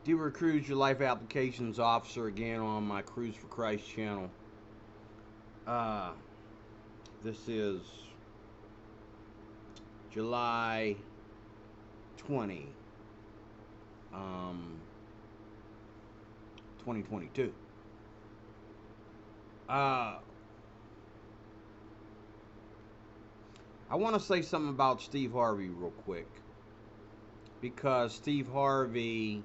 Dealer Cruise, your life applications officer again on my Cruise for Christ channel. Uh, this is July 20, um, 2022. Uh, I want to say something about Steve Harvey real quick because Steve Harvey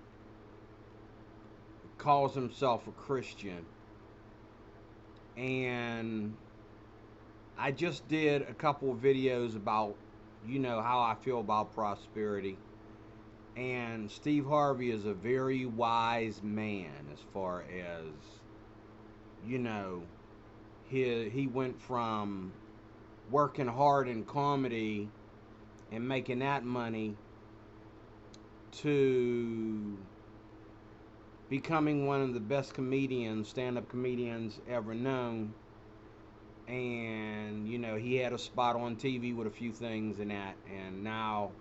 calls himself a Christian, and I just did a couple of videos about, how I feel about prosperity. And Steve Harvey is a very wise man as far as, you know, he went from working hard in comedy and making that money to becoming one of the best comedians, stand-up comedians ever known. And he had a spot on TV with a few things in that, and now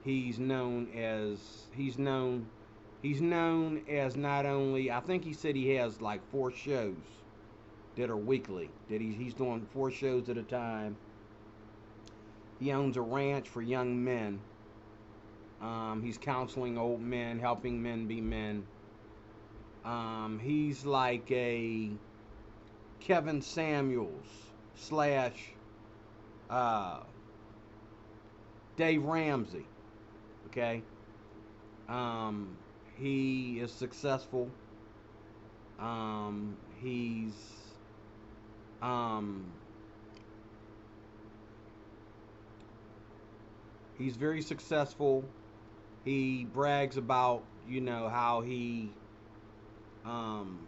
he's known as not only, I think he said he has like 4 shows that are weekly, that he's doing 4 shows at a time. He owns a ranch for young men. He's counseling old men, helping men be men. He's like a Kevin Samuels slash uh, Dave Ramsey. Okay. He is successful. He's um, he's very successful. He brags about how he um,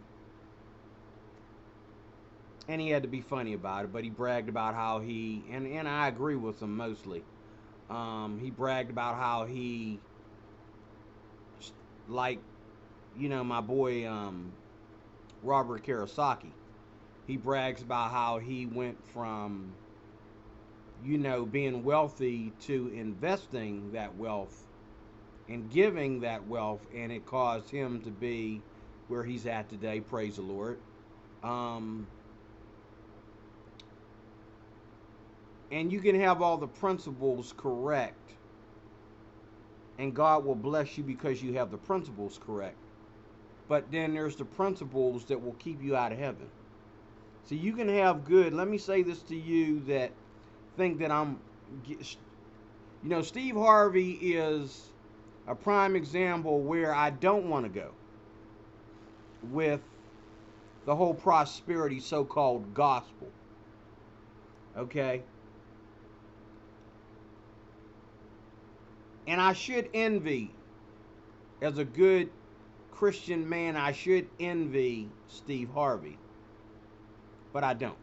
and he had to be funny about it, but he bragged about how and I agree with him mostly. He bragged about how he, like, my boy Robert Kiyosaki. He brags about how he went from, being wealthy to investing that wealth and giving that wealth, and it caused him to be where he's at today. Praise the Lord. Um, and you can have all the principles correct, and God will bless you because you have the principles correct. But then there's the principles that will keep you out of heaven. So you can have good. Let me say this to you that think that Steve Harvey is a prime example where I don't want to go with the whole prosperity so-called gospel. Okay? And I should envy, as a good Christian man, I should envy Steve Harvey. But I don't.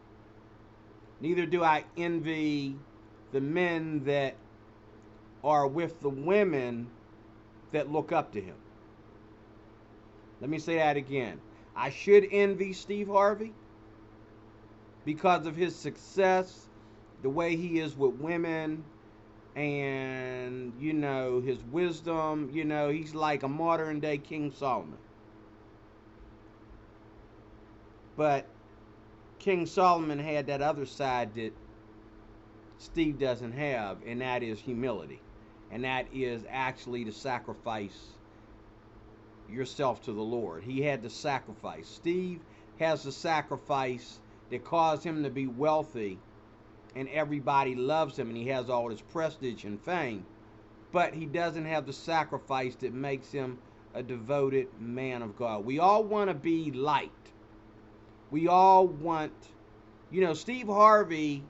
Neither do I envy the men that are with the women that look up to him. Let me say that again. I should envy Steve Harvey because of his success, the way he is with women, and his wisdom. He's like a modern day King Solomon. But King Solomon had that other side that Steve doesn't have, and that is humility, and that is actually to sacrifice yourself to the Lord. He had to sacrifice. Steve has the sacrifice that caused him to be wealthy, and everybody loves him, and he has all this prestige and fame, but he doesn't have the sacrifice that makes him a devoted man of God. We all want to be liked. We all want, Steve Harvey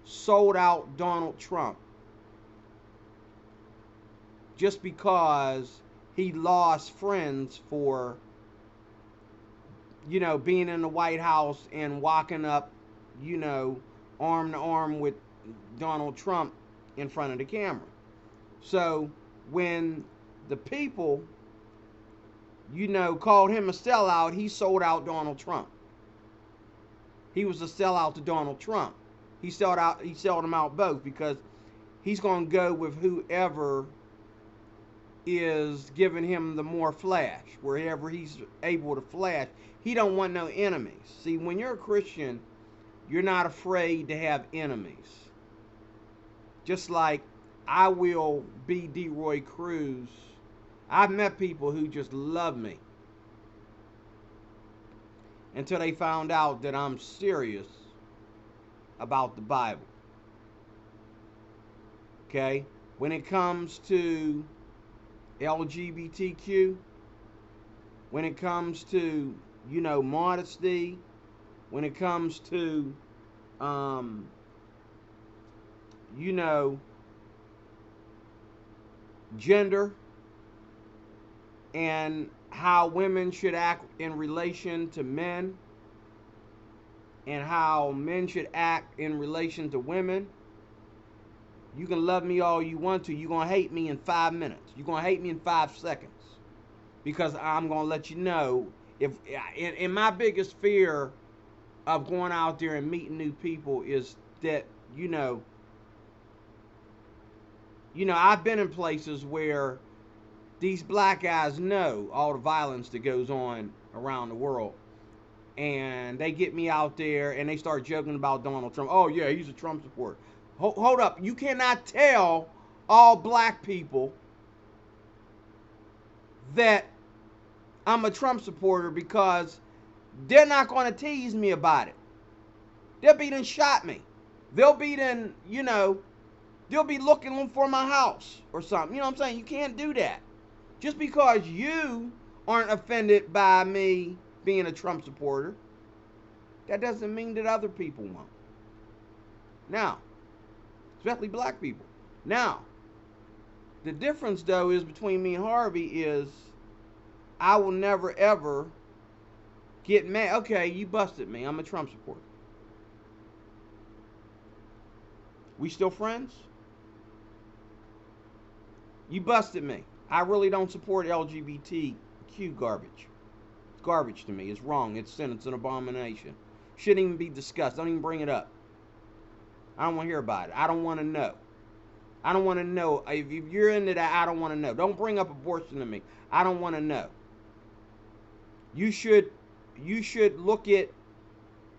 sold out Donald Trump just because he lost friends for, being in the White House and walking up, arm to arm with Donald Trump in front of the camera. So when the people, called him a sellout, he sold out Donald Trump. He was a sellout to Donald Trump. He sold them out both because he's going to go with whoever is giving him the more flash. Wherever he's able to flash, he don't want no enemies. See, when you're a Christian, you're not afraid to have enemies. Just like I will be DeRoy Cruz. I've met people who just love me until they found out that I'm serious about the Bible. Okay? When it comes to LGBTQ, when it comes to, modesty, when it comes to, gender, and how women should act in relation to men, and how men should act in relation to women. You can love me all you want to. You're going to hate me in 5 minutes. You're going to hate me in 5 seconds. Because I'm going to let you know, and my biggest fear of going out there and meeting new people is that, I've been in places where these black guys know all the violence that goes on around the world. And they get me out there and they start joking about Donald Trump. Oh, yeah, he's a Trump supporter. Hold up. You cannot tell all black people that I'm a Trump supporter because they're not going to tease me about it. They'll be done shot me. They'll be done, they'll be looking for my house or something. You know what I'm saying? You can't do that. Just because you aren't offended by me being a Trump supporter, that doesn't mean that other people won't. Now, especially black people. Now, the difference though is between me and Harvey is I will never ever get mad. Okay, you busted me. I'm a Trump supporter. We still friends? You busted me. I really don't support LGBTQ garbage. It's garbage to me. It's wrong. It's sin. It's an abomination. Shouldn't even be discussed. Don't even bring it up. I don't want to hear about it. I don't want to know. I don't want to know. If you're into that, I don't want to know. Don't bring up abortion to me. I don't want to know. You should look at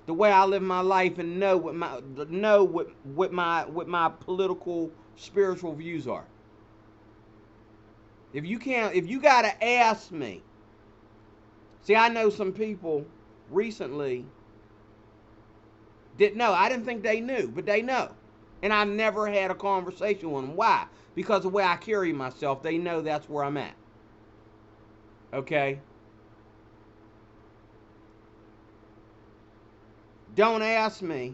the way I live my life and know what my political, spiritual views are. If you gotta ask me. See, I know some people recently didn't know. I didn't think they knew, but they know. And I never had a conversation with them. Why? Because the way I carry myself, they know that's where I'm at. Okay? Don't ask me,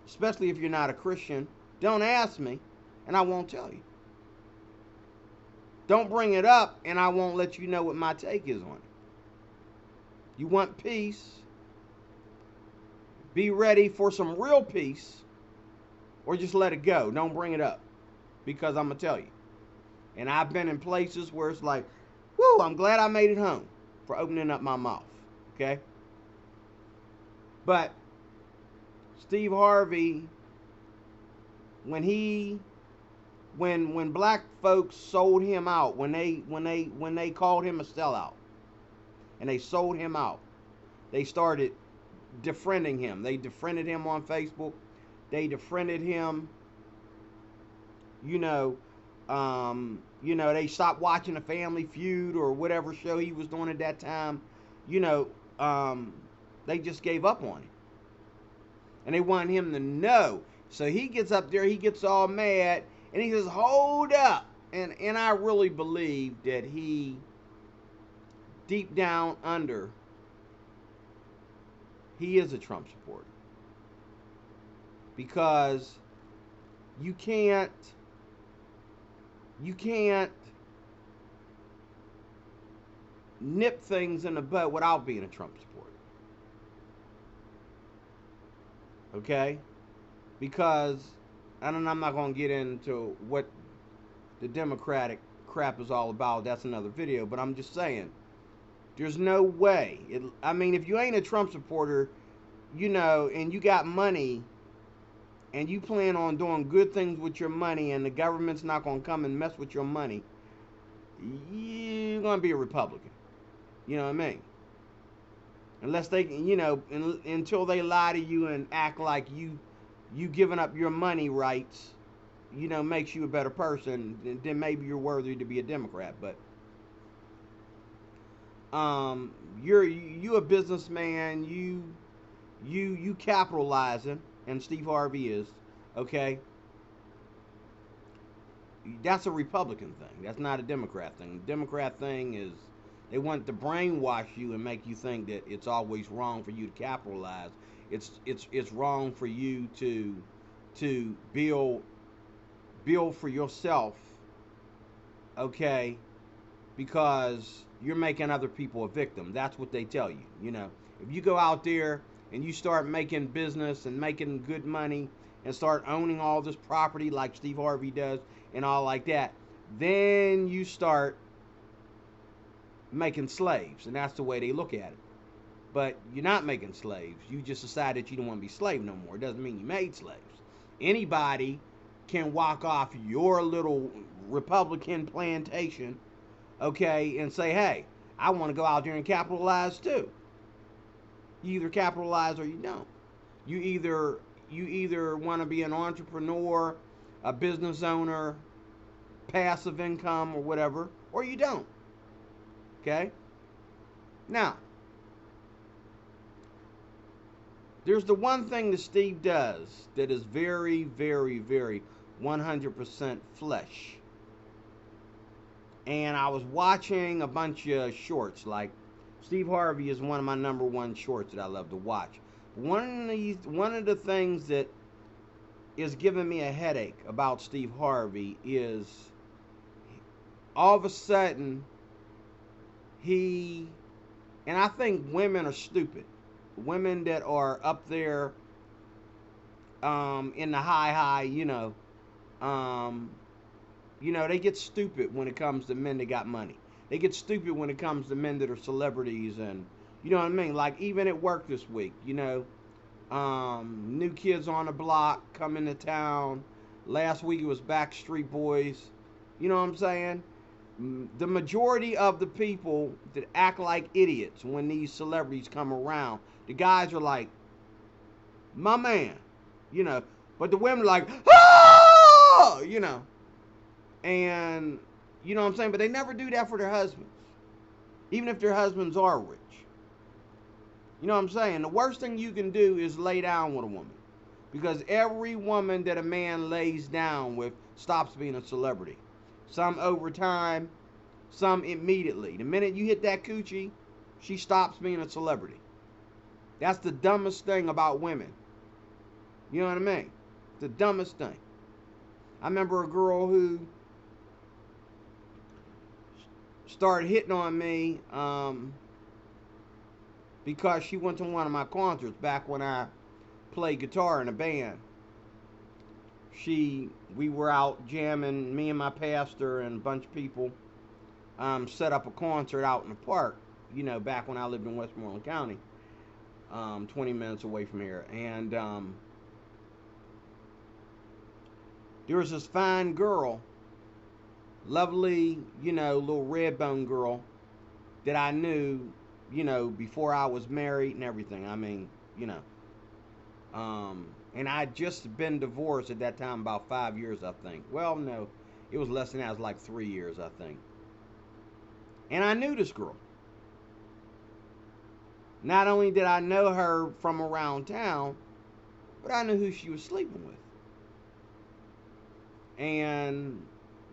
especially if you're not a Christian, don't ask me, and I won't tell you. Don't bring it up, and I won't let you know what my take is on it. You want peace? Be ready for some real peace, or just let it go. Don't bring it up, because I'm going to tell you. And I've been in places where it's like, whoo, I'm glad I made it home for opening up my mouth. Okay? But Steve Harvey, when black folks sold him out, when they called him a sellout, and they sold him out, they started defriending him. They defriended him on Facebook. They defriended him. They stopped watching the Family Feud or whatever show he was doing at that time. They just gave up on him. And they want him to know. So he gets up there, he gets all mad, and he says, hold up. And I really believe that he, deep down under, he is a Trump supporter. Because you can't nip things in the bud without being a Trump supporter. Okay? Because, and I'm not going to get into what the Democratic crap is all about. That's another video. But I'm just saying, there's no way. If you ain't a Trump supporter, and you got money, and you plan on doing good things with your money, and the government's not going to come and mess with your money, you're going to be a Republican. You know what I mean? Unless they, until they lie to you and act like you giving up your money rights, makes you a better person, then maybe you're worthy to be a Democrat. But you a businessman, you capitalizing, and Steve Harvey is, okay. That's a Republican thing. That's not a Democrat thing. The Democrat thing is they want to brainwash you and make you think that it's always wrong for you to capitalize. It's wrong for you to build for yourself, okay, because you're making other people a victim. That's what they tell you. If you go out there and you start making business and making good money and start owning all this property like Steve Harvey does and all like that, then you start making slaves, and that's the way they look at it. But you're not making slaves. You just decided you don't want to be slave no more. It doesn't mean you made slaves. Anybody can walk off your little Republican plantation, okay, and say, hey, I want to go out there and capitalize too. You either capitalize or you don't. You either want to be an entrepreneur, a business owner, passive income or whatever, or you don't. Okay? Now, there's the one thing that Steve does that is very, very, very 100% flesh. And I was watching a bunch of shorts. Like, Steve Harvey is one of my number one shorts that I love to watch. One of the things that is giving me a headache about Steve Harvey is all of a sudden and I think women are stupid. Women that are up there in the high, they get stupid when it comes to men that got money. They get stupid when it comes to men that are celebrities, and you know what I mean? Like, even at work this week, new kids on the block coming to town. Last week it was Backstreet Boys. You know what I'm saying? The majority of the people that act like idiots when these celebrities come around, the guys are like, my man, but the women are like, ah, and you know what I'm saying? But they never do that for their husbands, even if their husbands are rich. You know what I'm saying? The worst thing you can do is lay down with a woman, because every woman that a man lays down with stops being a celebrity. Some over time, some immediately. The minute you hit that coochie, she stops being a celebrity. That's the dumbest thing about women. You know what I mean? The dumbest thing. I remember a girl who started hitting on me because she went to one of my concerts back when I played guitar in a band. We were out jamming, me and my pastor and a bunch of people set up a concert out in the park, back when I lived in Westmoreland County, 20 minutes away from here. And there was this fine girl, lovely, little red bone girl that I knew, before I was married and everything. I mean, and I'd just been divorced at that time, about 5 years, I think. Well, no, it was less than that. It was like 3 years, I think. And I knew this girl. Not only did I know her from around town, but I knew who she was sleeping with. And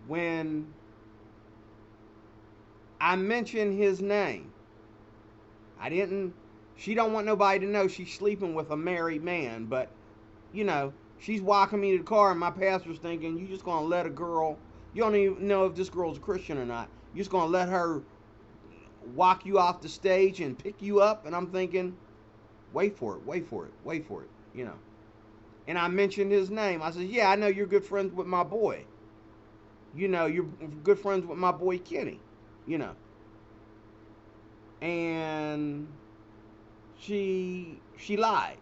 when I mentioned his name, she don't want nobody to know she's sleeping with a married man, but she's walking me to the car, and my pastor's thinking, you just gonna let a girl, you don't even know if this girl's a Christian or not, you're just gonna let her walk you off the stage and pick you up? And I'm thinking, wait for it. And I mentioned his name. I said, yeah, I know you're good friends with my boy. You're good friends with my boy Kenny. And she lied.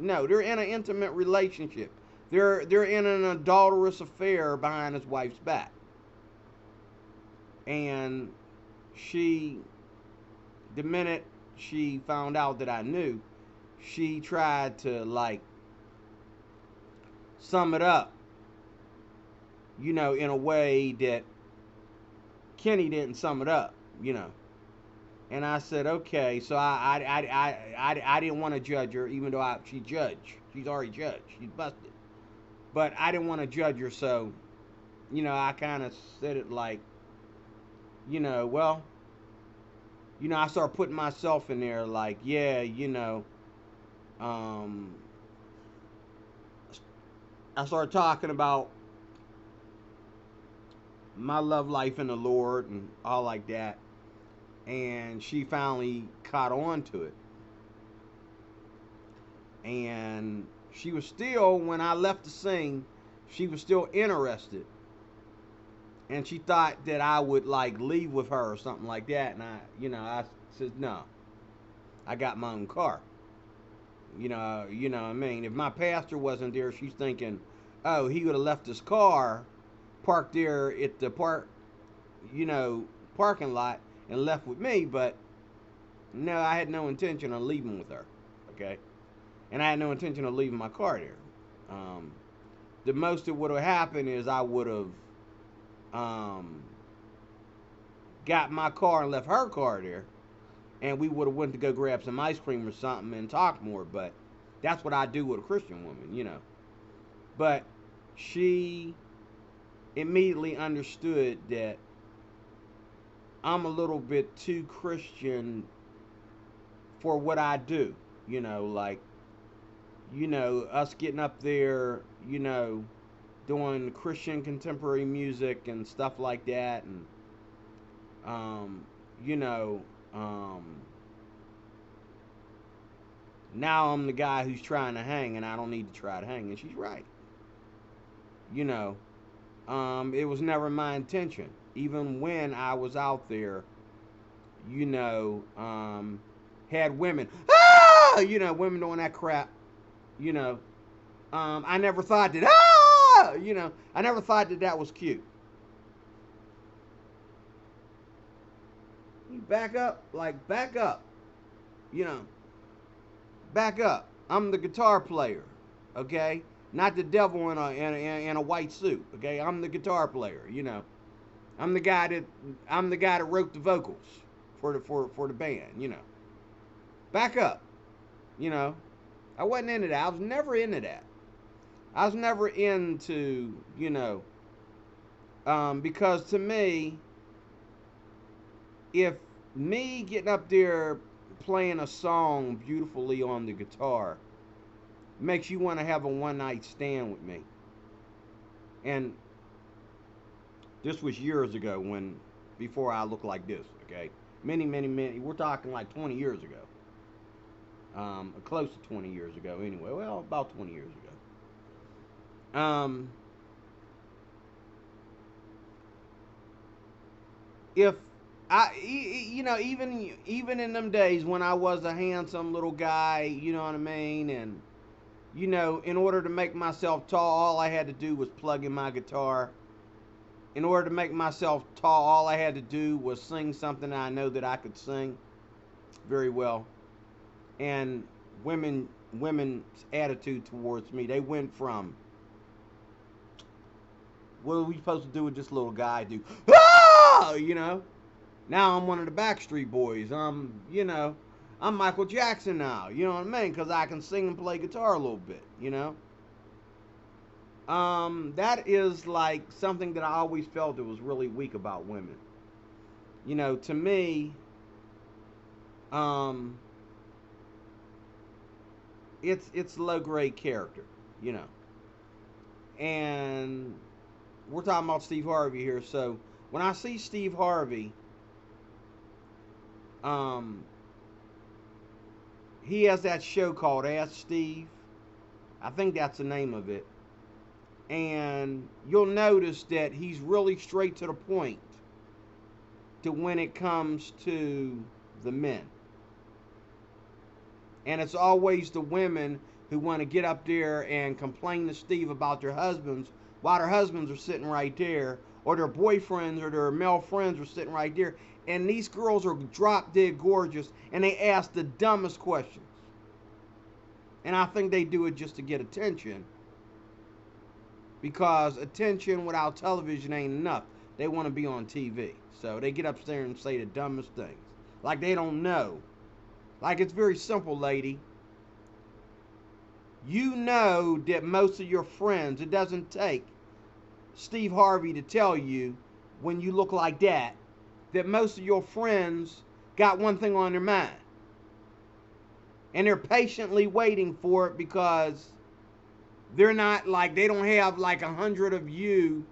They're in an intimate relationship. They're in an adulterous affair behind his wife's back. And she, the minute she found out that I knew, she tried to like sum it up, in a way that Kenny didn't sum it up. And I said, okay. So I didn't want to judge her, even though she judged. She's already judged. She's busted. But I didn't want to judge her, so I kind of said it like, well, I started putting myself in there, like, yeah, um, I started talking about my love life in the Lord and all like that. And she finally caught on to it. And she was still, when I left to sing, she was still interested. And she thought that I would like leave with her or something like that. And I said, no, I got my own car. What I mean? If my pastor wasn't there, she's thinking, oh, he would have left his car parked there at the parking lot and left with me. But no, I had no intention of leaving with her. Okay. And I had no intention of leaving my car there. The most that would have happened is I would have got my car and left her car there, and we would have went to go grab some ice cream or something and talk more. But that's what I do with a Christian woman. But she immediately understood that I'm a little bit too Christian for what I do. Like, us getting up there, doing Christian contemporary music and stuff like that. And, now I'm the guy who's trying to hang, and I don't need to try to hang. And she's right. It was never my intention. Even when I was out there, had women, women doing that crap. I never thought that, I never thought that was cute. You back up, back up, back up. I'm the guitar player, okay? Not the devil in a white suit, okay? I'm the guitar player, I'm the guy that wrote the vocals for the band, Back up, I wasn't into that. I was never into that. I was never into, because to me, if me getting up there playing a song beautifully on the guitar makes you want to have a one night stand with me. And this was years ago before I looked like this, okay? Many, we're talking like 20 years ago. Close to 20 years ago anyway. Well, about 20 years ago. If I, even in them days when I was a handsome little guy, you know what I mean? And, in order to make myself tall, all I had to do was plug in my guitar. In order to make myself tall, all I had to do was sing something I know that I could sing very well. And women's attitude towards me, they went from, what are we supposed to do with this little guy do? Ah! Now I'm one of the Backstreet Boys. I'm Michael Jackson now. You know what I mean? Because I can sing and play guitar a little bit. That is like something that I always felt that was really weak about women. To me, it's low grade character, and we're talking about Steve Harvey here. So when I see Steve Harvey, he has that show called Ask Steve. I think that's the name of it. And you'll notice that he's really straight to the point to when it comes to the men. And it's always the women who want to get up there and complain to Steve about their husbands while their husbands are sitting right there, or their boyfriends or their male friends are sitting right there, and these girls are drop dead gorgeous, and they ask the dumbest questions. And I think they do it just to get attention, because attention without television ain't enough. They want to be on TV. So they get upstairs and say the dumbest things. Like they don't know. Like, it's very simple, lady. You know that most of your friends, it doesn't take Steve Harvey to tell you, when you look like that most of your friends got one thing on their mind. And they're patiently waiting for it, because they're not like, they don't have like 100 of you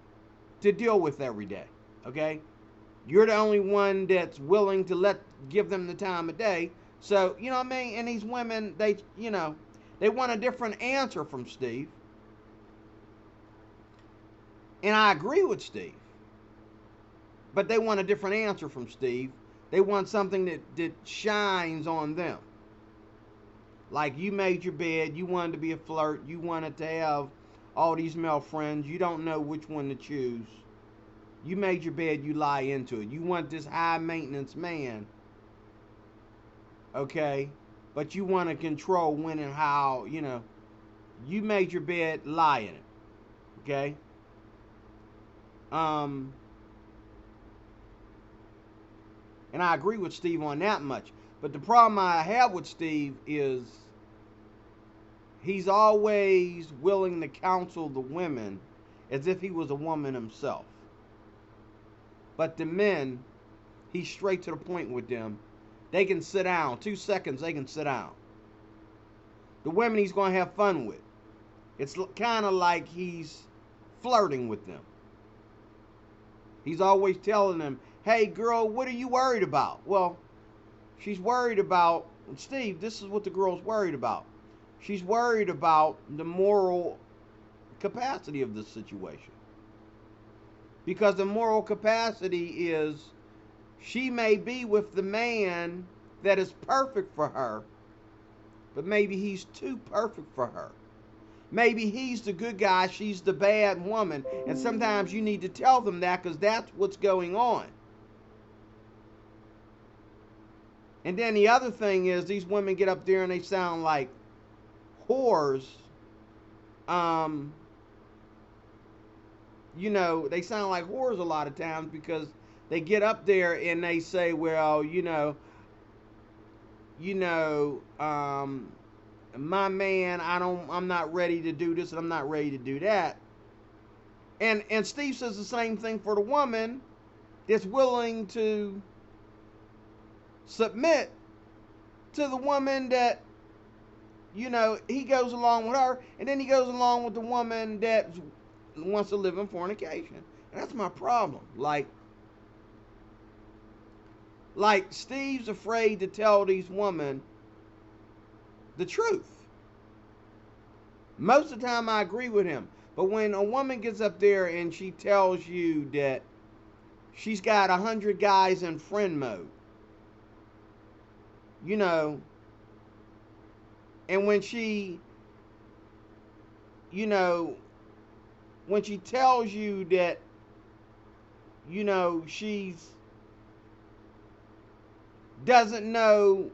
to deal with every day. Okay? You're the only one that's willing to give them the time of day. So, you know what I mean? And these women, they want a different answer from Steve. And I agree with Steve. But they want a different answer from Steve. They want something that shines on them. Like, you made your bed, you wanted to be a flirt, you wanted to have all these male friends, you don't know which one to choose. You made your bed, you lie into it. You want this high maintenance man, okay? But you want to control when and how, you made your bed, lie in it, okay? And I agree with Steve on that much. But the problem I have with Steve is he's always willing to counsel the women as if he was a woman himself. But the men, he's straight to the point with them. They can sit down. 2 seconds, they can sit down. The women he's going to have fun with. It's kind of like he's flirting with them. He's always telling them, hey, girl, what are you worried about? Well, she's worried about, Steve, this is what the girl's worried about. She's worried about the moral capacity of this situation. Because the moral capacity is, she may be with the man that is perfect for her, but maybe he's too perfect for her. Maybe he's the good guy, she's the bad woman. And sometimes you need to tell them that, because that's what's going on. And then the other thing is, these women get up there and they sound like whores. They sound like whores a lot of times, because they get up there and they say, well, my man, I'm not ready to do this and I'm not ready to do that. And Steve says the same thing for the woman that's willing to submit to the woman that, he goes along with her, and then he goes along with the woman that wants to live in fornication. And that's my problem. Like Steve's afraid to tell these women the truth. Most of the time I agree with him. But when a woman gets up there and she tells you that she's got 100 guys in friend mode, and when she tells you that, she's doesn't know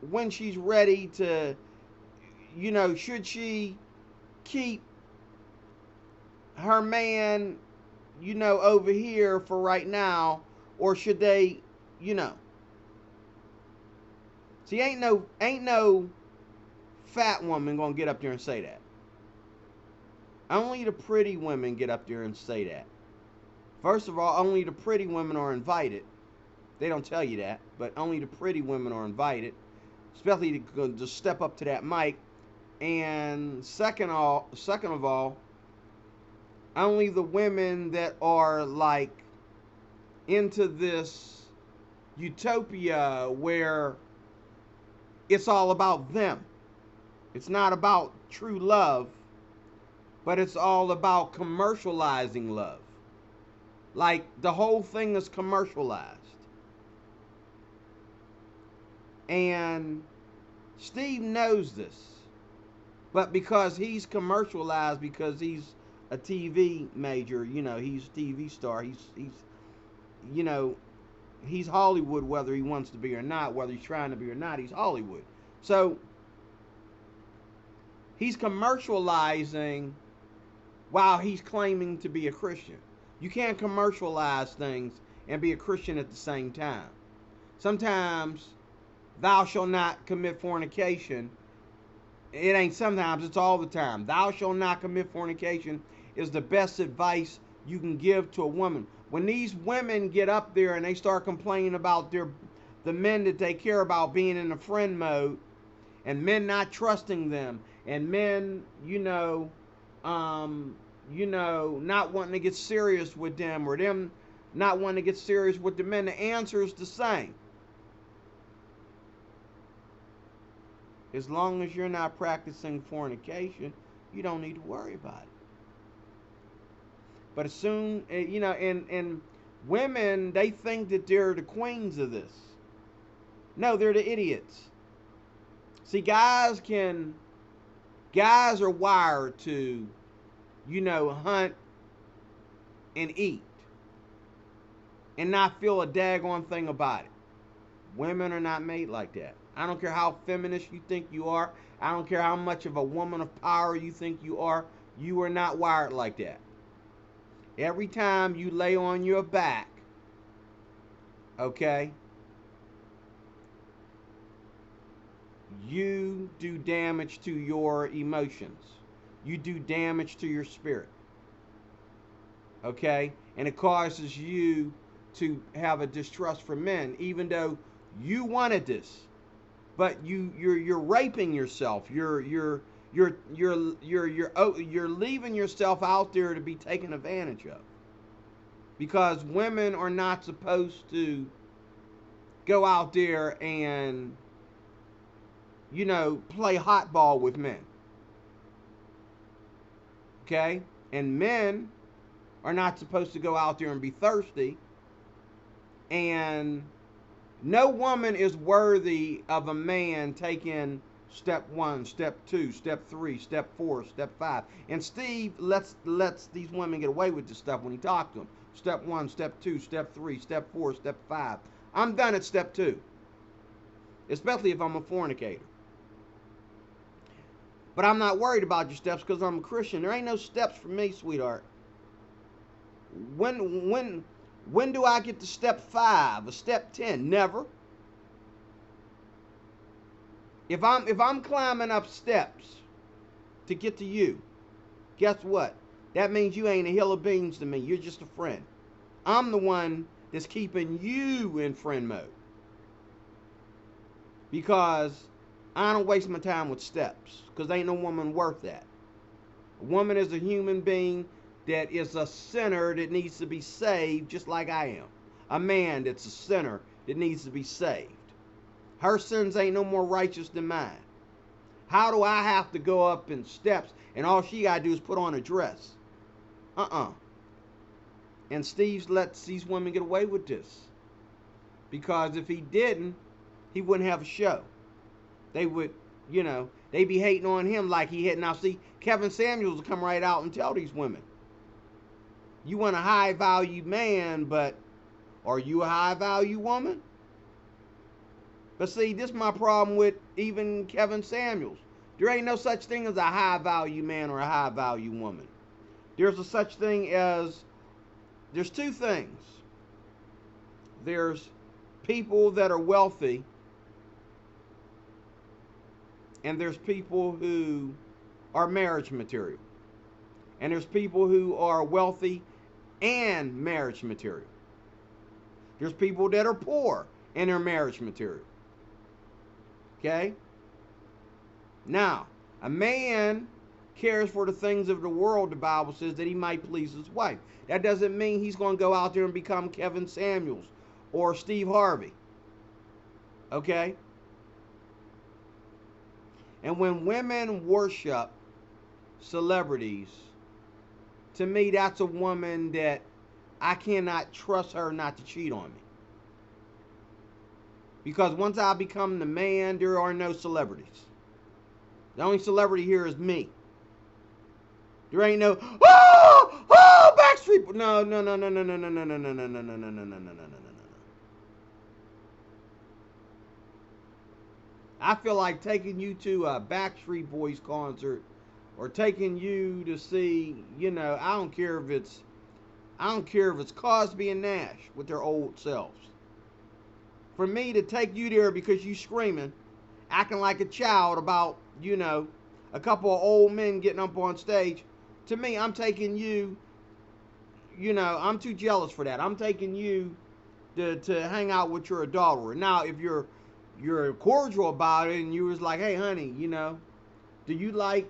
when she's ready to, should she keep her man, over here for right now, or should they, see, ain't no fat woman gonna get up there and say that. Only the pretty women get up there and say that. First of all, only the pretty women are invited. They don't tell you that, but only the pretty women are invited, especially to step up to that mic. And second of all, only the women that are like into this utopia where it's all about them. It's not about true love, but it's all about commercializing love. Like, the whole thing is commercialized. And Steve knows this. But because he's commercialized, because he's a TV major. You know, he's a TV star. He's you know, he's Hollywood whether he wants to be or not, whether he's trying to be or not. He's Hollywood. So he's commercializing while he's claiming to be a Christian. You can't commercialize things and be a Christian at the same time. Sometimes, thou shalt not commit fornication. It ain't sometimes, it's all the time. Thou shalt not commit fornication is the best advice you can give to a woman. When these women get up there and they start complaining about the men that they care about being in the friend mode, and men not trusting them, and men, not wanting to get serious with them, or them not wanting to get serious with the men, the answer is the same. As long as you're not practicing fornication, you don't need to worry about it. But as soon, and women, they think that they're the queens of this. No, they're the idiots. See, guys are wired to, hunt and eat and not feel a daggone thing about it. Women are not made like that. I don't care how feminist you think you are. I don't care how much of a woman of power you think you are. You are not wired like that. Every time you lay on your back, okay, you do damage to your emotions. You do damage to your spirit. Okay? And it causes you to have a distrust for men, even though you wanted this. But you're raping yourself. You're leaving yourself out there to be taken advantage of. Because women are not supposed to go out there and play hotball with men. Okay? And men are not supposed to go out there and be thirsty. And no woman is worthy of a man taking step 1, step 2, step 3, step 4, step 5. And Steve lets these women get away with this stuff when he talks to them. Step 1, step 2, step 3, step 4, step 5. I'm done at step 2. Especially if I'm a fornicator. But I'm not worried about your steps because I'm a Christian. There ain't no steps for me, sweetheart. When do I get to step 5 or step 10? Never. If I'm climbing up steps to get to you, guess what? That means you ain't a hill of beans to me. You're just a friend. I'm the one that's keeping you in friend mode. Because I don't waste my time with steps. Because ain't no woman worth that. A woman is a human being that is a sinner that needs to be saved just like I am. A man that's a sinner that needs to be saved. Her sins ain't no more righteous than mine. How do I have to go up in steps and all she got to do is put on a dress? And Steve lets these women get away with this. Because if he didn't, he wouldn't have a show. They would, they be hating on him like he had. Now see, Kevin Samuels will come right out and tell these women, you want a high value man, but are you a high value woman? But see, this is my problem with even Kevin Samuels. There ain't no such thing as a high value man or a high value woman. There's a such thing as, there's two things. There's people that are wealthy, and there's people who are marriage material. And there's people who are wealthy and marriage material. There's people that are poor and they're marriage material. Okay? Now, a man cares for the things of the world, the Bible says, that he might please his wife. That doesn't mean he's going to go out there and become Kevin Samuels or Steve Harvey. Okay? And when women worship celebrities, to me, that's a woman that I cannot trust her not to cheat on me. Because once I become the man, there are no celebrities. The only celebrity here is me. There ain't no, oh, oh, Backstreet. No, no, no, no, no, no, no, no, no, no, no, no, no, no, no, no, no, no, no, no. I feel like taking you to a Backstreet Boys concert, or taking you to see, I don't care if it's Cosby and Nash with their old selves. For me to take you there because you screaming, acting like a child about, a couple of old men getting up on stage, to me, I'm taking you, I'm too jealous for that. I'm taking you to hang out with your adulterer. Now, if you're cordial about it and you was like, hey, honey, do you like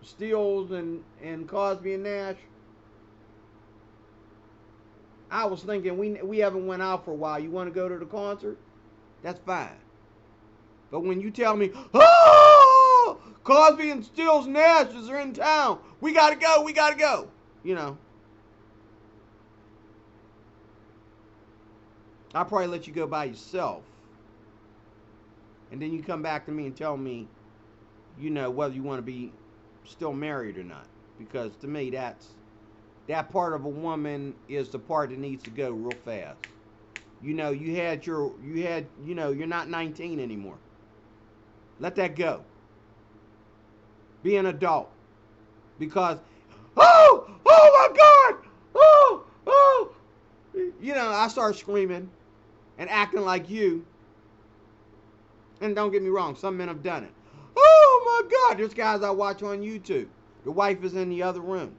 Stills and Cosby and Nash? I was thinking we haven't went out for a while. You want to go to the concert? That's fine. But when you tell me, oh, Cosby and Stills Nash are in town, we gotta go. I'll probably let you go by yourself. And then you come back to me and tell me, whether you want to be still married or not. Because to me, that part of a woman is the part that needs to go real fast. You're not 19 anymore. Let that go. Be an adult. Because, oh my God, oh, I start screaming and acting like you. And don't get me wrong, some men have done it. Oh my God, there's guys I watch on YouTube. The wife is in the other room.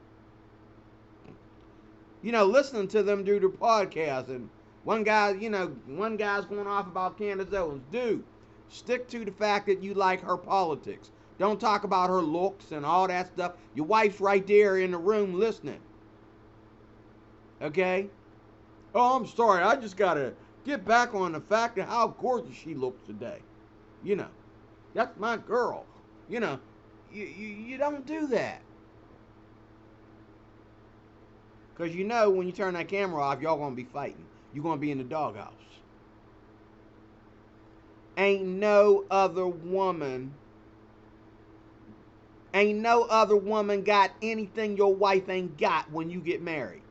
Listening to them do their podcast, and one guy's going off about Candace Owens. Dude, stick to the fact that you like her politics. Don't talk about her looks and all that stuff. Your wife's right there in the room listening. Okay? Oh, I'm sorry. I just got to get back on the fact of how gorgeous she looks today. That's my girl. You don't do that. Because when you turn that camera off, y'all going to be fighting. You're going to be in the doghouse. Ain't no other woman got anything your wife ain't got when you get married.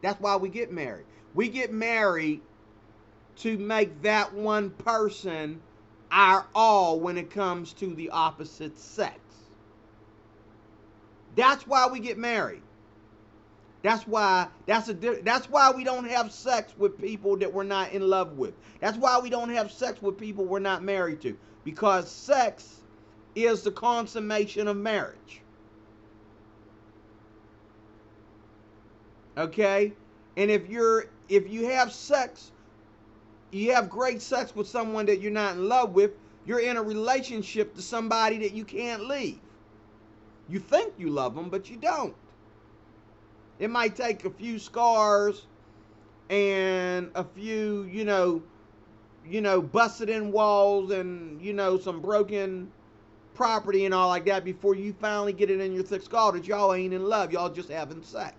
That's why we get married. We get married to make that one person our all when it comes to the opposite sex. That's why we get married. That's why we don't have sex with people that we're not in love with. That's why we don't have sex with people we're not married to. Because sex is the consummation of marriage. Okay? And if you have sex, you have great sex with someone that you're not in love with, you're in a relationship to somebody that you can't leave. You think you love them, but you don't. It might take a few scars and a few, busted in walls and, some broken property and all like that before you finally get it in your thick skull that y'all ain't in love. Y'all just having sex.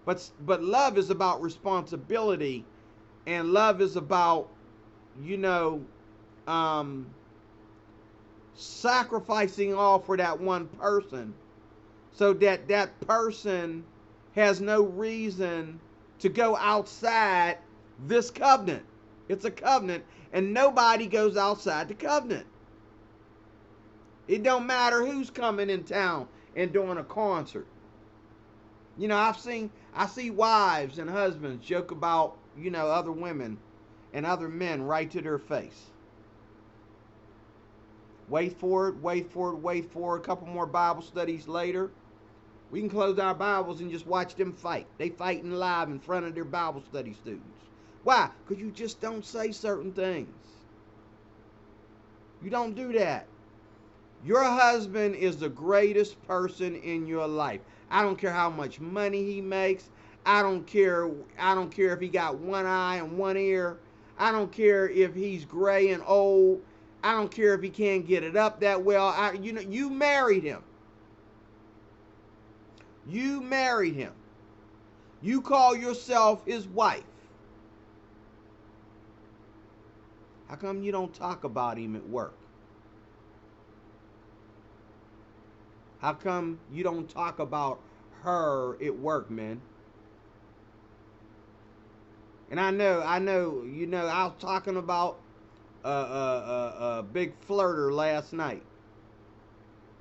But love is about responsibility, and love is about, sacrificing all for that one person, so that person has no reason to go outside this covenant. It's a covenant, and nobody goes outside the covenant. It don't matter who's coming in town and doing a concert. I see wives and husbands joke about, other women and other men right to their face. Wait for it. A couple more Bible studies later, we can close our Bibles and just watch them fight. They fighting live in front of their Bible study students. Why? Because you just don't say certain things. You don't do that. Your husband is the greatest person in your life. I don't care how much money he makes. I don't care if he got one eye and one ear. I don't care if he's gray and old. I don't care if he can't get it up that well. You married him. You married him. You call yourself his wife. How come you don't talk about him at work? How come you don't talk about her at work, man. And I know, I was talking about a big flirter last night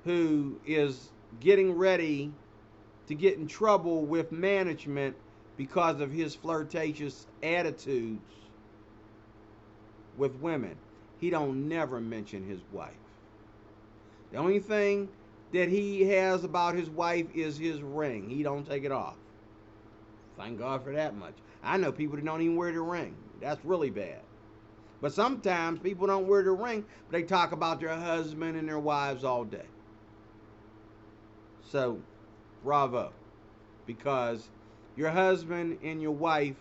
who is getting ready to get in trouble with management because of his flirtatious attitudes with women. He don't never mention his wife. The only thing that he has about his wife is his ring. He don't take it off. Thank God for that much. I know people that don't even wear the ring. That's really bad. But sometimes people don't wear the ring, but they talk about their husband and their wives all day. So, bravo. Because your husband and your wife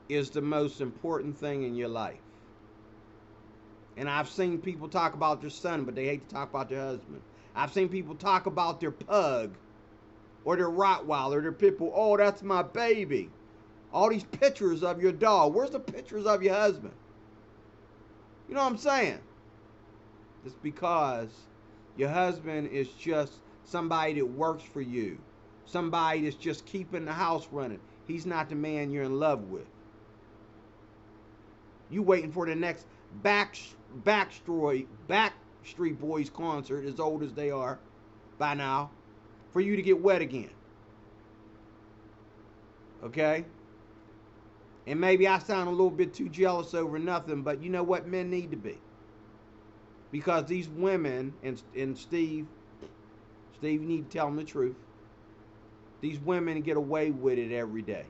is the most important thing in your life. And I've seen people talk about their son, but they hate to talk about their husband. I've seen people talk about their pug or their Rottweiler, their pit bull. Oh, that's my baby. All these pictures of your dog. Where's the pictures of your husband? You know what I'm saying? It's because your husband is just somebody that works for you. Somebody that's just keeping the house running. He's not the man you're in love with. You waiting for the next Backstreet Boys concert, as old as they are by now, for you to get wet again. Okay? And maybe I sound a little bit too jealous over nothing, but you know what men need to be. Because these women, and Steve, you need to tell them the truth. These women get away with it every day.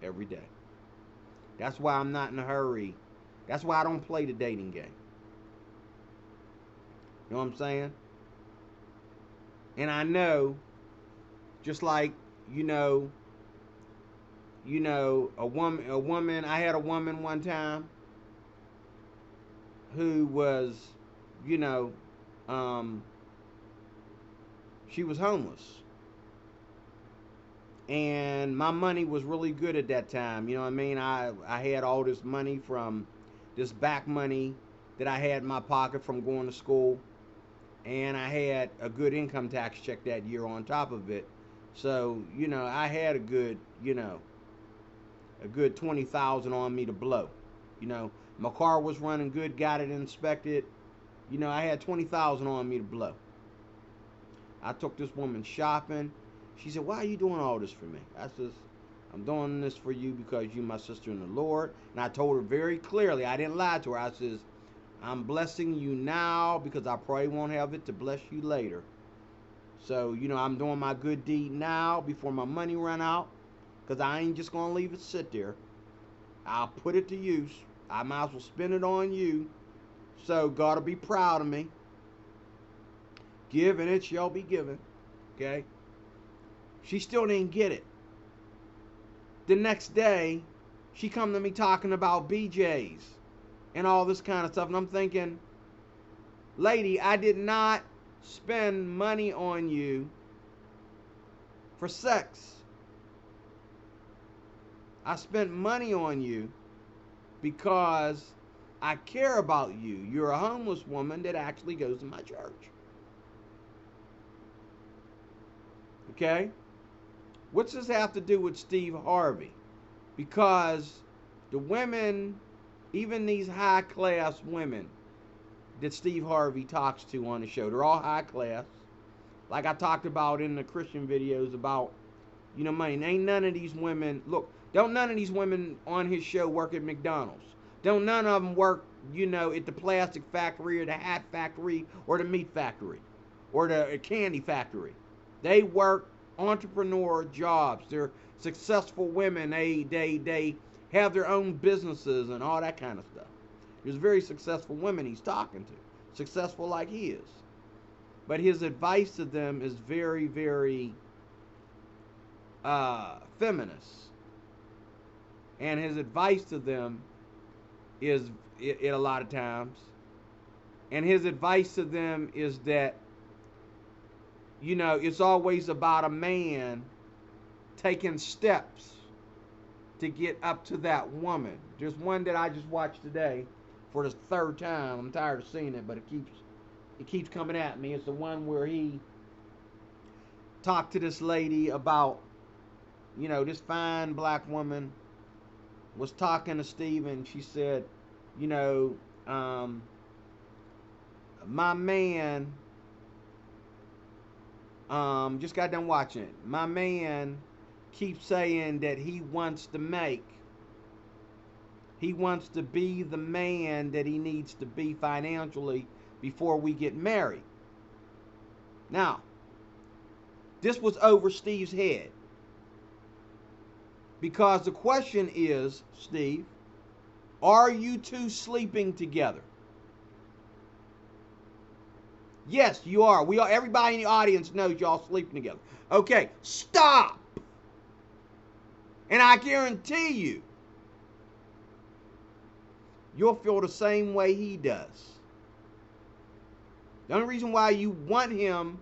Every day. That's why I'm not in a hurry. That's why I don't play the dating game. You know what I'm saying? And I know, just like, a woman, I had a woman one time who was, she was homeless. And my money was really good at that time. You know what I mean? I had all this money from this back money that I had in my pocket from going to school. And I had a good income tax check that year on top of it. So, I had a good 20,000 on me to blow. My car was running good, got it inspected. I had 20,000 on me to blow. I took this woman shopping. She said, "Why are you doing all this for me?" I says, "I'm doing this for you because you're my sister in the Lord." And I told her very clearly, I didn't lie to her. I says, "I'm blessing you now because I probably won't have it to bless you later. So, I'm doing my good deed now before my money run out, because I ain't just going to leave it sit there. I'll put it to use. I might as well spend it on you. So God will be proud of me. Give and it shall be given." Okay? She still didn't get it. The next day, she come to me talking about BJs and all this kind of stuff. And I'm thinking, lady, I did not spend money on you for sex. I spent money on you because I care about you. You're a homeless woman that actually goes to my church. Okay? What's this have to do with Steve Harvey? Because the women, even these high class women that Steve Harvey talks to on the show, they're all high class. Like I talked about in the Christian videos about, money. And ain't none of these women, look, don't none of these women on his show work at McDonald's. Don't none of them work, at the plastic factory or the hat factory or the meat factory or the candy factory. They work entrepreneur jobs. They're successful women. They have their own businesses and all that kind of stuff. There's very successful women he's talking to, successful like he is. But his advice to them is very, very feminist. And his advice to them is, it a lot of times, and his advice to them is that, it's always about a man taking steps to get up to that woman. There's one that I just watched today for the third time. I'm tired of seeing it, but it keeps coming at me. It's the one where he talked to this lady about, this fine black woman was talking to Steve, and she said, you know, um, my man, just got done watching it. My man keeps saying that he wants to be the man that he needs to be financially before we get married. Now, this was over Steve's head. Because the question is, Steve, are you two sleeping together? Yes, you are. We are. Everybody in the audience knows y'all sleeping together. Okay, stop. And I guarantee you, you'll feel the same way he does. The only reason why you want him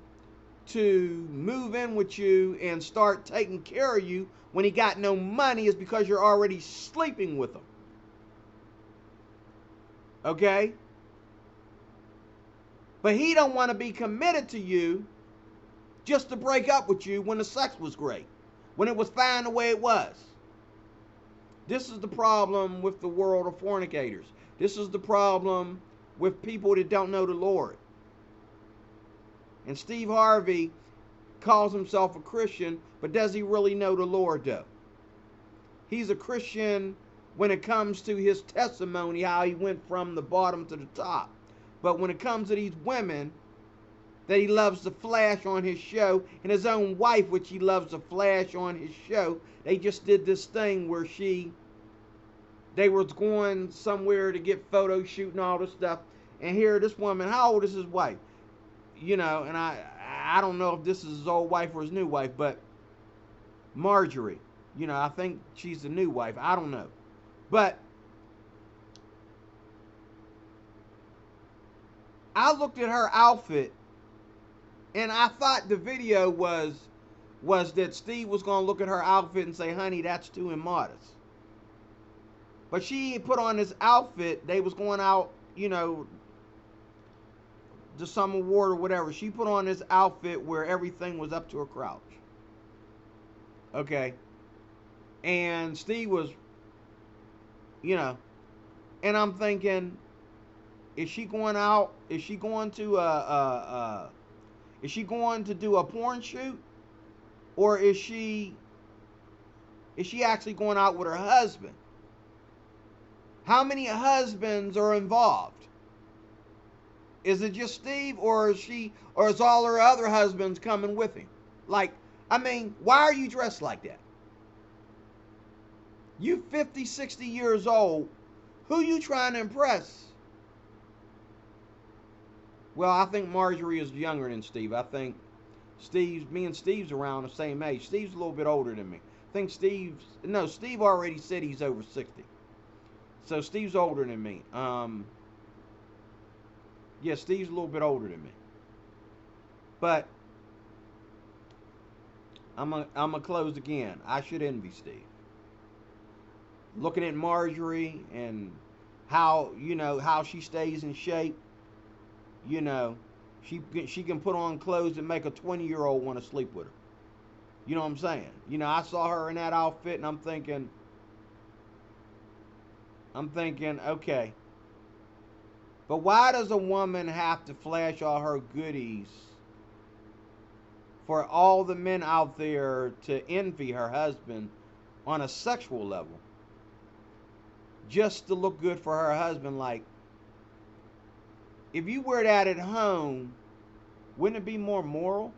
to move in with you and start taking care of you when he got no money is because you're already sleeping with him. Okay? But he don't want to be committed to you just to break up with you when the sex was great, when it was fine the way it was. This is the problem with the world of fornicators. This is the problem with people that don't know the Lord. And Steve Harvey calls himself a Christian, but does he really know the Lord though? He's a Christian when it comes to his testimony, how he went from the bottom to the top. But when it comes to these women that he loves to flash on his show, and his own wife, which he loves to flash on his show, they just did this thing where they were going somewhere to get photo shoot and all this stuff. And here, this woman, how old is his wife? And I don't know if this is his old wife or his new wife, but Marjorie, I think she's the new wife. I don't know. But I looked at her outfit, and I thought the video was that Steve was going to look at her outfit and say, honey, that's too immodest. But she put on this outfit. They was going out, to some award or whatever. She put on this outfit where everything was up to her crouch. Okay. And Steve was, and I'm thinking, is she going out? Is she going to do a porn shoot? Or is she actually going out with her husband? How many husbands are involved? Is it just Steve, or is all her other husbands coming with him? Like, why are you dressed like that? You 50, 60 years old. Who you trying to impress? Well, I think Marjorie is younger than Steve. I think me and Steve's around the same age. Steve's a little bit older than me. I think Steve already said he's over 60. So Steve's older than me. Yeah, Steve's a little bit older than me. But I'm gonna close again. I should envy Steve. Looking at Marjorie and how she stays in shape. She can put on clothes that make a 20-year-old want to sleep with her. You know what I'm saying? I saw her in that outfit, and I'm thinking, okay. But why does a woman have to flash all her goodies for all the men out there to envy her husband on a sexual level? Just to look good for her husband. Like, if you wear that at home, wouldn't it be more moral?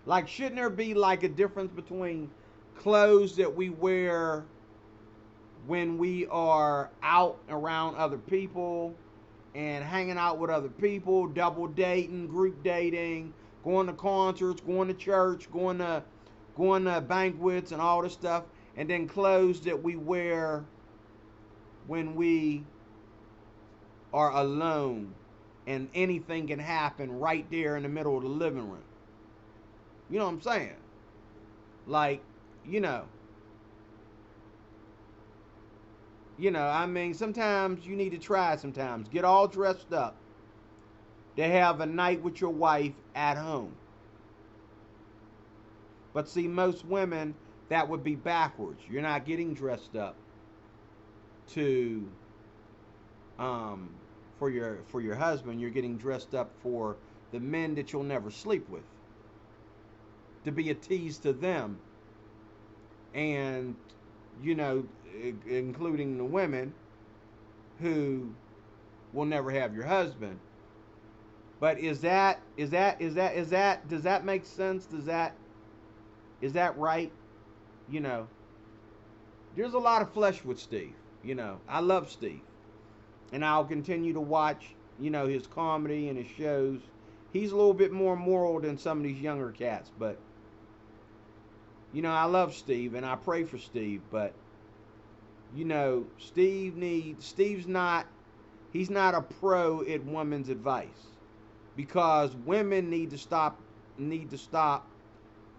Like, shouldn't there be like a difference between clothes that we wear when we are out around other people and hanging out with other people, double dating, group dating, going to concerts, going to church, going to banquets and all this stuff, and then clothes that we wear when we are alone and anything can happen right there in the middle of the living room. You know what I'm saying? Like, sometimes you need to try sometimes. Get all dressed up to have a night with your wife at home. But see, most women, that would be backwards. You're not getting dressed up to um, for your husband. You're getting dressed up for the men that you'll never sleep with, to be a tease to them, and you know, including the women who will never have your husband. But is that does that make sense? Is that right? You know, there's a lot of flesh with Steve. You know, I love Steve, and I'll continue to watch, you know, his comedy and his shows. He's a little bit more moral than some of these younger cats, but you know, I love Steve and I pray for Steve, but you know, Steve's not, he's not a pro at women's advice, because women need to stop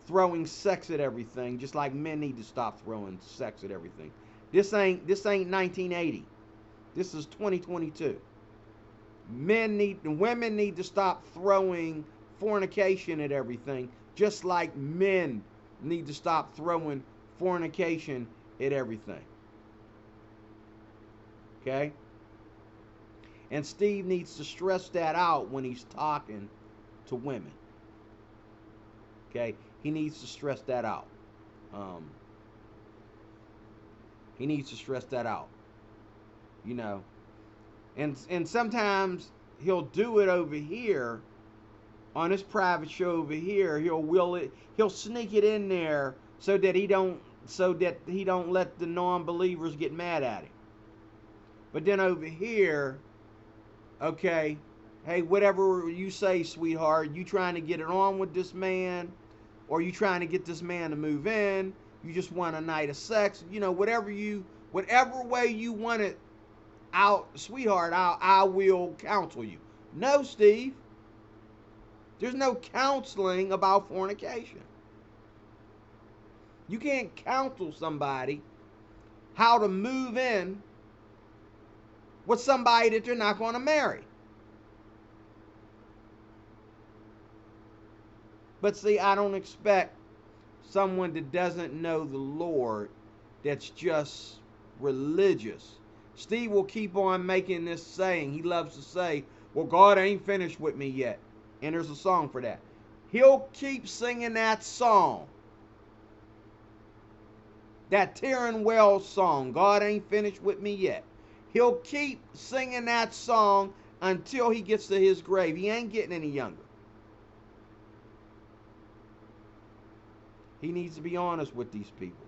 throwing sex at everything, just like men need to stop throwing sex at everything. This ain't 1980. This is 2022. Women need to stop throwing fornication at everything, just like men need to stop throwing fornication at everything. Okay? And Steve needs to stress that out when he's talking to women. Okay? He needs to stress that out. He needs to stress that out. You know. And sometimes he'll do it over here on his private show over here. He'll sneak it in there so that he don't let the non-believers get mad at him. But then over here, okay, hey, whatever you say, sweetheart, you trying to get it on with this man, or you trying to get this man to move in, you just want a night of sex, you know, whatever way you want it out, sweetheart, I will counsel you. No, Steve, there's no counseling about fornication. You can't counsel somebody how to move in with somebody that they're not going to marry. But see, I don't expect someone that doesn't know the Lord, that's just religious. Steve will keep on making this saying. He loves to say, well, God ain't finished with me yet. And there's a song for that. He'll keep singing that song. That Taryn Wells song, God ain't finished with me yet. He'll keep singing that song until he gets to his grave. He ain't getting any younger. He needs to be honest with these people.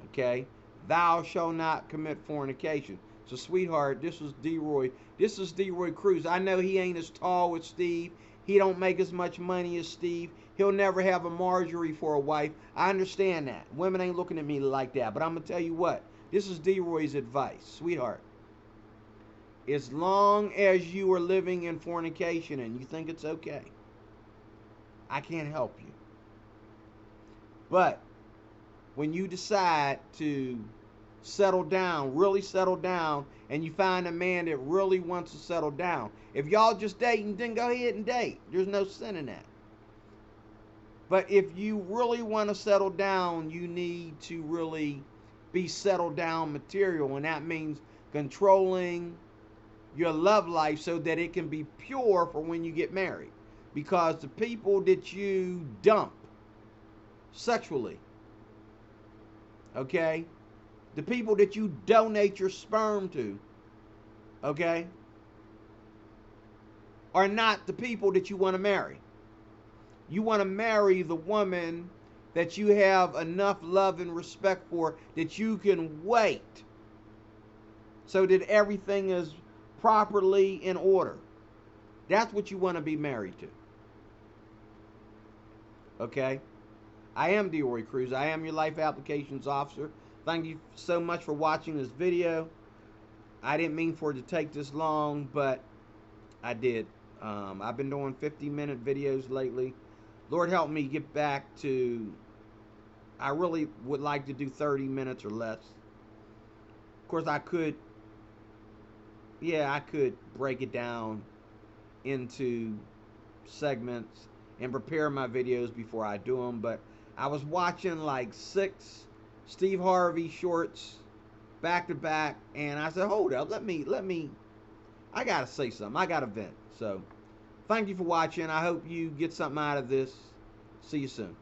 Okay? Thou shalt not commit fornication. So, sweetheart, this is D-Roy. This is D-Roy Cruz. I know he ain't as tall as Steve. He don't make as much money as Steve. He'll never have a Marjorie for a wife. I understand that. Women ain't looking at me like that. But I'm going to tell you what. This is D-Roy's advice. Sweetheart, as long as you are living in fornication and you think it's okay, I can't help you. But when you decide to settle down, really settle down, and you find a man that really wants to settle down, if y'all just dating, then go ahead and date. There's no sin in that. But if you really want to settle down, you need to really be settled down material, and that means controlling your love life so that it can be pure for when you get married. Because the people that you dump sexually, okay, the people that you donate your sperm to, okay, are not the people that you want to marry. You want to marry the woman that you have enough love and respect for, that you can wait so that everything is properly in order. That's what you want to be married to. Okay? I am D-Roy Cruz. I am your life applications officer. Thank you so much for watching this video. I didn't mean for it to take this long, but I did. I've been doing 50-minute videos lately. Lord help me get back to, I really would like to do 30 minutes or less. Of course, I could break it down into segments and prepare my videos before I do them. But I was watching like 6 Steve Harvey shorts back to back, and I said, hold up, let me, I gotta say something. I gotta vent. So, thank you for watching. I hope you get something out of this. See you soon.